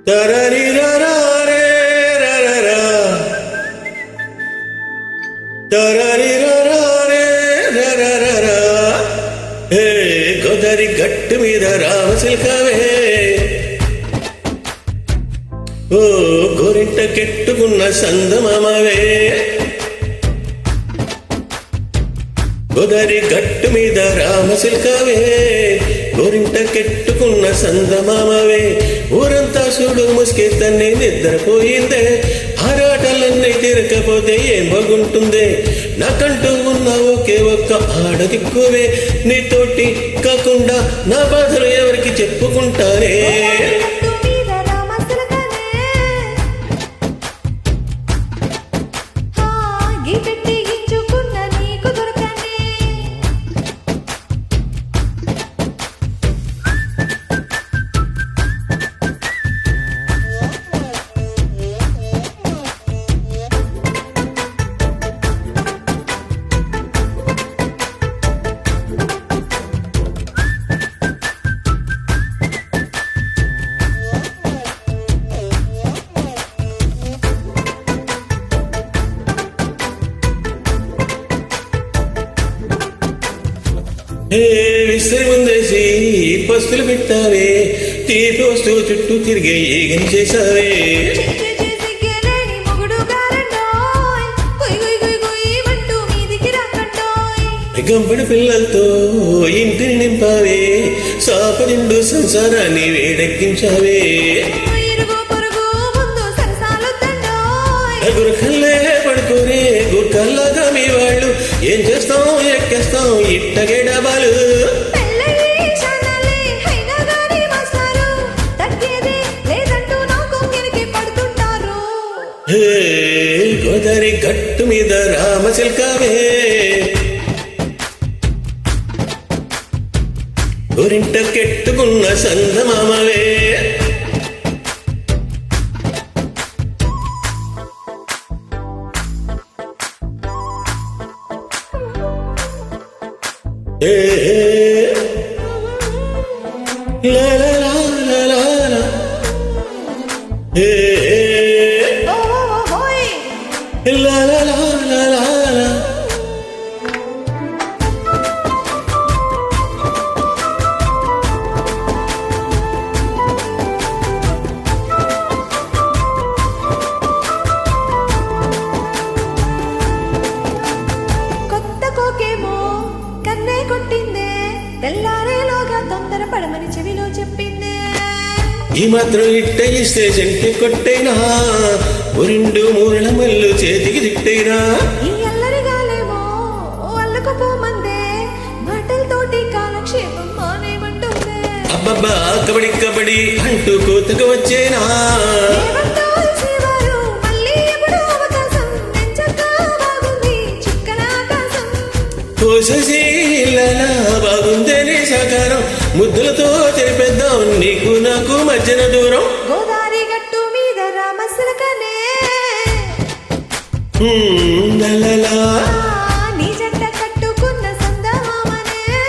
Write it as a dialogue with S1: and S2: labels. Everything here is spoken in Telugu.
S1: తరరిరరారే రరరా తరరిరరారే రరరా హే గోదారి గట్టు మీద రామచిలకవే ఓ గోరింట కెట్టుకున్న సందమామవే గోదారి గట్టు మీద రామచిలకవే గోరింట కెట్టుకున్న సందమామవే ఊరంతా చూడు ముసుకే తన్ని నిద్రపోయిందే ఆరాటలన్నీ తీరకపోతే ఏం బాగుంటుందే నాకంటూ ఉన్న ఒకే ఒక్క ఆడదిక్కువే నీతోటి కాకుండా నా బాధలు ఎవరికి చెప్పుకుంటారే విసిరి ముందేసి పస్తులు పెట్టావే తీపి వస్తువు చుట్టూ తిరిగే ఏగని చేశావే గంపడి పిల్లలతో ఇంటిని నింపావే సాప నిండు సంసారాన్ని వేడెక్కించావే గురకల్లే పడుకోరే గురకల్లాగా మీ వాళ్ళు ఏం చేస్తాం ఎక్కేస్తాం ఇట్టగే డబాలు గోదారి గట్టు మీద రామచిలకవే గోరింట కెట్టుకున్న సందమామవే la la la la la la la la la la la la
S2: కొత్త కోకేమో కన్నే కొట్టిందే తెల్లారేలోగా తొందర పడమని చెవిలో చెప్పిందే
S1: ఈ మాత్రం ఇట్ట ఇస్తే చెంటి కొట్టైనా రెండు మూరల మల్లు చేతికి తిట్టైనా
S2: ఈ అల్లరిగాలేమో అల్లకపోమందే మాటలతోటి కాలక్షేపం మానేమంటుందే
S1: అబ్బబ్బా కబడి కబడి అంటూ కోతకు వచ్చేనా బాగుందేనే సాకారం ముద్దులతో తెలిపేద్దాం నీకు నాకు మధ్యన దూరం
S2: గోదారి గట్టు మీద రామచిలకనే నీ జంట కట్టుకున్న సందమామనే